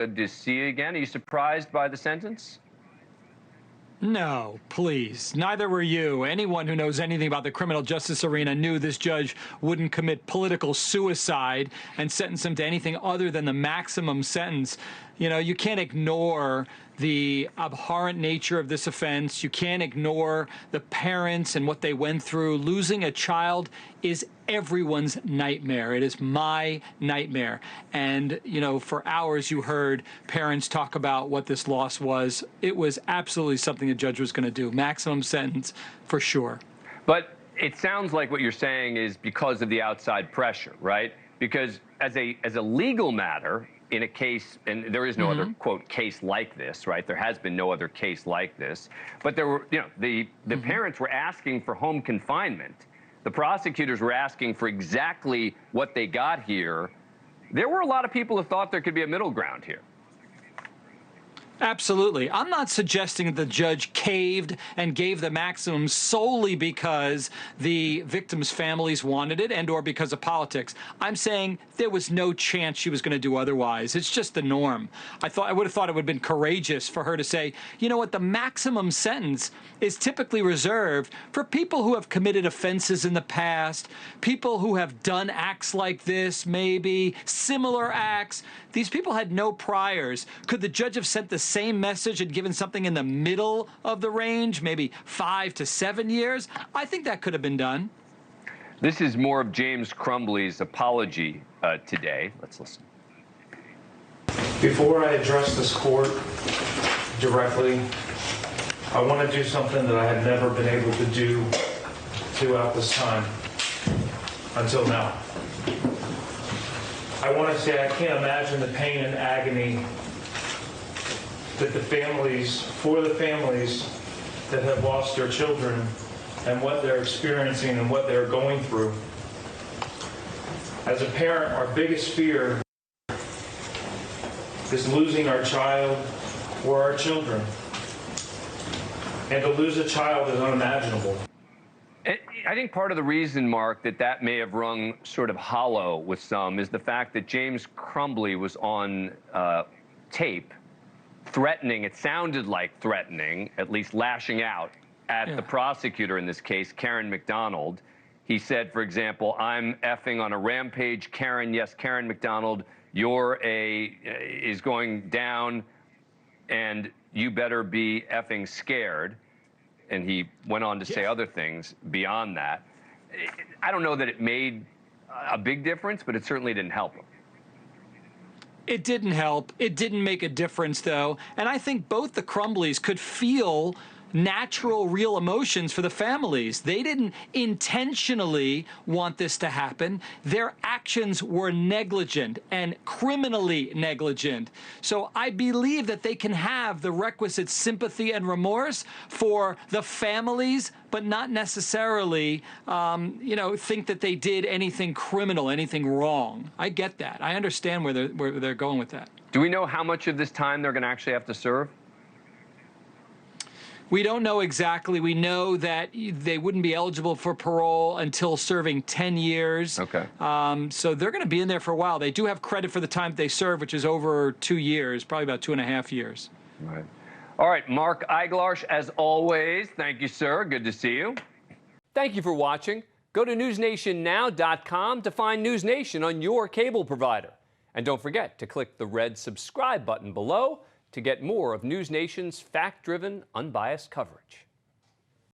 Good to see you again. Are you surprised by the sentence? No, please. Neither were you. Anyone who knows anything about the criminal justice arena knew this judge wouldn't commit political suicide and sentence him to anything other than the maximum sentence. You know, you can't ignore the abhorrent nature of this offense. You can't ignore the parents and what they went through. Losing a child is everyone's nightmare. It is my nightmare. And, you know, for hours you heard parents talk about what this loss was. It was absolutely something the judge was going to do. Maximum sentence for sure. But it sounds like what you're saying is because of the outside pressure, right? Because as a legal matter, in a case, and there is no other, quote, case like this, right? There has been no other case like this. But there were, you know, the parents were asking for home confinement. The prosecutors were asking for exactly what they got here. There were a lot of people who thought there could be a middle ground here. Absolutely. I'm not suggesting that the judge caved and gave the maximum solely because the victims' families wanted it and or because of politics. I'm saying there was no chance she was going to do otherwise. It's just the norm. I would have thought it would have been courageous for her to say, you know what, the maximum sentence is typically reserved for people who have committed offenses in the past, people who have done acts like this, maybe similar acts. These people had no priors. Could the judge have sent the same message and given something in the middle of the range, maybe 5 to 7 years? I think that could have been done. This is more of James Crumbley's apology today. Let's listen. Before I address this court directly, I want to do something that I had never been able to do throughout this time until now. I want to say I can't imagine the pain and agony that for the families that have lost their children and what they're experiencing and what they're going through. As a parent, our biggest fear is losing our child or our children. And to lose a child is unimaginable. I think part of the reason, Mark, that may have rung sort of hollow with some is the fact that James Crumbley was on tape threatening, it sounded like threatening, at least lashing out at the prosecutor in this case, Karen McDonald. He said, for example, I'm effing on a rampage, Karen. Yes, Karen McDonald, is going down, and you better be effing scared. And he went on to say other things beyond that. I don't know that it made a big difference, but it certainly didn't help him. It didn't help. It didn't make a difference, though. And I think both the Crumbleys could feel natural, real emotions for the families. They didn't intentionally want this to happen. Their actions were negligent and criminally negligent. So I believe that they can have the requisite sympathy and remorse for the families, but not necessarily, think that they did anything criminal, anything wrong. I get that. I understand where they're going with that. Do we know how much of this time they're going to actually have to serve? We don't know exactly. We know that they wouldn't be eligible for parole until serving 10 years. Okay. So they're going to be in there for a while. They do have credit for the time they serve, which is over 2 years, probably about 2.5 years. Right. All right, Mark Eiglarsh, as always, thank you, sir. Good to see you. Thank you for watching. Go to newsnationnow.com to find News Nation on your cable provider. And don't forget to click the red subscribe button below to get more of News Nation's fact-driven, unbiased coverage.